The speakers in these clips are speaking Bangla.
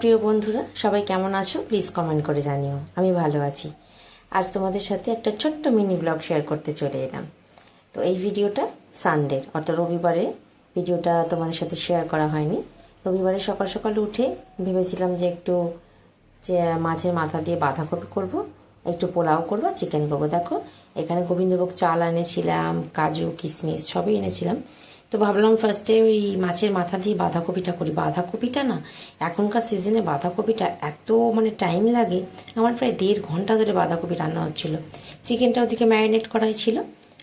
প্রিয় বন্ধুরা, সবাই কেমন আছো প্লিজ কমেন্ট করে জানিও। আমি ভালো আছি। আজ তোমাদের সাথে একটা ছোট্ট মিনি ব্লগ শেয়ার করতে চলে এলাম। তো এই ভিডিওটা সানডের অর্থাৎ রবিবারে ভিডিওটা তোমাদের সাথে শেয়ার করা হয়নি। রবিবারে সকাল সকাল উঠে ভেবেছিলাম যে একটু মাছের মাথা দিয়ে বাঁধাকপি করব, একটু পোলাও করবো, চিকেন করবো। দেখো এখানে গোবিন্দভোগ চাল এনেছিলাম, কাজু কিশমিশ সবই এনেছিলাম। তো ভাবলাম ফার্স্টে ওই মাছের মাথা দিয়ে বাঁধাকপিটা করি। বাঁধাকপিটা না এখনকার সিজনে বাঁধাকপিটা এত টাইম লাগে। আমার প্রায় 1.5 ঘন্টা ধরে বাঁধাকপি রান্না হচ্ছিলো। চিকেনটা ওদিকে ম্যারিনেট করাই ছিল।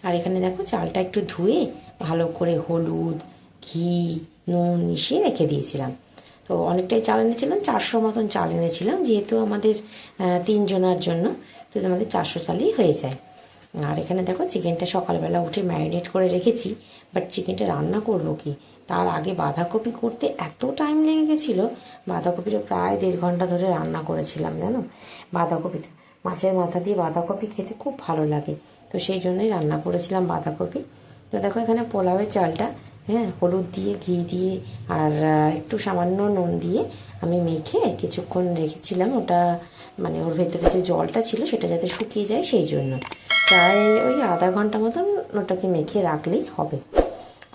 আর এখানে দেখো চালটা একটু ধুয়ে ভালো করে হলুদ, ঘি, নুন মিশিয়ে রেখে দিয়েছিলাম। তো অনেকটাই চাল এনেছিলাম, 400 মতন চাল এনেছিলাম, যেহেতু আমাদের 3 জনের জন্য, তো আমাদের 400 চালেই হয়ে যায়। আর এখানে দেখো চিকেনটা সকালবেলা উঠে ম্যারিনেট করে রেখেছি। বাট চিকেনটা রান্না করবো কি, তার আগে বাঁধাকপি করতে এত টাইম লেগে গেছিলো। বাঁধাকপিটা প্রায় 1.5 ঘন্টা ধরে রান্না করেছিলাম জানো। বাঁধাকপিটা মাছের মাথা দিয়ে বাঁধাকপি খেতে খুব ভালো লাগে, তো সেই জন্যই রান্না করেছিলাম বাঁধাকপি। তো দেখো এখানে পোলাওয়ের চালটা হলুদ দিয়ে, ঘি দিয়ে আর একটু সামান্য নুন দিয়ে আমি মেখে কিছুক্ষণ রেখেছিলাম। ওটা ওর ভেতরে যে জলটা ছিল সেটা যাতে শুকিয়ে যায় সেই জন্য প্রায় ওই আধা ঘন্টা মতন ওটাকে মেখে রাখলেই হবে।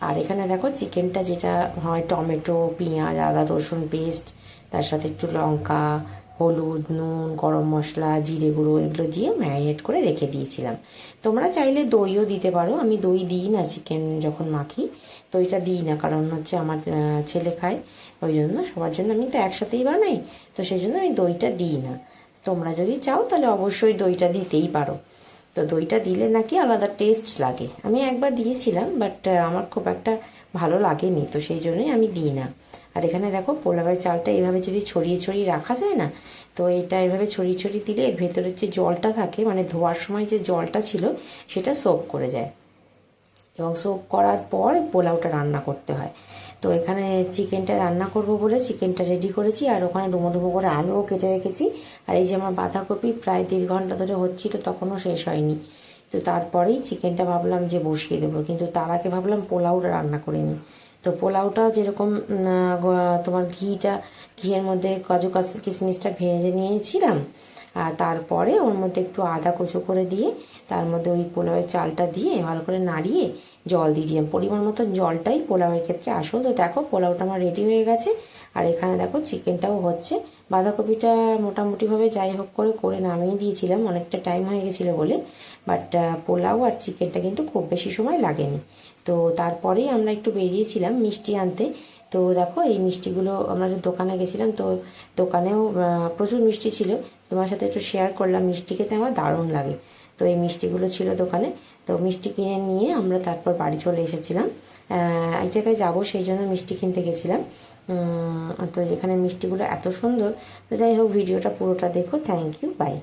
আর এখানে দেখো চিকেনটা যেটা হয় টমেটো, পেঁয়াজ, আদা রসুন পেস্ট, তার সাথে একটু লঙ্কা, হলুদ, নুন, গরম মশলা, জিরে গুঁড়ো এগুলো দিয়ে ম্যারিনেট করে রেখে দিয়েছিলাম। তোমরা চাইলে দইও দিতে পারো। আমি দই দিই না চিকেন যখন মাখি, দইটা দিই না, কারণ হচ্ছে আমার ছেলে খায়, ওই জন্য সবার জন্য আমি তো একসাথেই বানাই, তো সেই জন্য আমি দইটা দিই না। তোমরা যদি চাও তাহলে অবশ্যই দইটা দিতেই পারো। তো দইটা দিলে নাকি আলাদা টেস্ট লাগে। আমি একবার দিয়েছিলাম, বাট আমার খুব একটা ভালো লাগেনি, তো সেই জন্যই আমি দিই না। আর এখানে দেখো পোলাওয়ের চালটা এইভাবে যদি ছড়িয়ে ছড়িয়ে রাখা যায় না, তো এটা এভাবে ছড়িয়ে ছড়িয়ে দিলে এর ভেতরের যে জলটা থাকে, ধোয়ার সময় যে জলটা ছিল সেটা সোক করে যায়, এবং সোক করার পর পোলাওটা রান্না করতে হয়। তো এখানে চিকেনটা রান্না করব বলে চিকেনটা রেডি করেছি, আর ওখানে ডুমো ডুমো করে আলুও কেটে রেখেছি। আর এই যে আমার বাঁধাকপি প্রায় 1.5 ঘন্টা ধরে হচ্ছিল, তখনও শেষ হয়নি। তো তারপরেই চিকেনটা ভাবলাম যে বসিয়ে দেবো, কিন্তু তার আগে ভাবলাম পোলাওটা রান্না করে নিই। তো পোলাওটা যেরকম তোমার ঘিয়ের মধ্যে কাজু কিশমিশটা ভেজে নিয়েছিলাম, আর তারপরে ওর মধ্যে একটু আদা কুচো করে দিয়ে তার মধ্যে ওই পোলাওয়ের চালটা দিয়ে ভালো করে নাড়িয়ে জল দিয়ে দিলাম। পরিমাণ মতো জলটাই পোলাওয়ের ক্ষেত্রে আসল। তো দেখো পোলাওটা আমার রেডি হয়ে গেছে। আর এখানে দেখো চিকেনটাও হচ্ছে। বাঁধাকপিটা মোটামুটিভাবে যাই হোক করে নামিয়ে দিয়েছিলাম, অনেকটা টাইম হয়ে গেছিলো বলে। বাট পোলাও আর চিকেনটা কিন্তু খুব বেশি সময় লাগেনি। তো তারপরেই আমরা একটু বেরিয়েছিলাম মিষ্টি আনতে। তো দেখো এই মিষ্টিগুলো আমরা দোকানে গেছিলাম, তো দোকানেও প্রচুর মিষ্টি ছিল। তোমার সাথে একটু শেয়ার করলাম, মিষ্টি খেতে আমার দারুণ লাগে। তো এই মিষ্টিগুলো ছিল দোকানে, তো মিষ্টি কিনে নিয়ে আমরা তারপর বাড়ি চলে এসেছিলাম। এক জায়গায় যাবো সেই জন্য মিষ্টি কিনতে গেছিলাম। তো যেখানে মিষ্টিগুলো এত সুন্দর। তো যাই হোক ভিডিওটা পুরোটা দেখো। Thank you, by.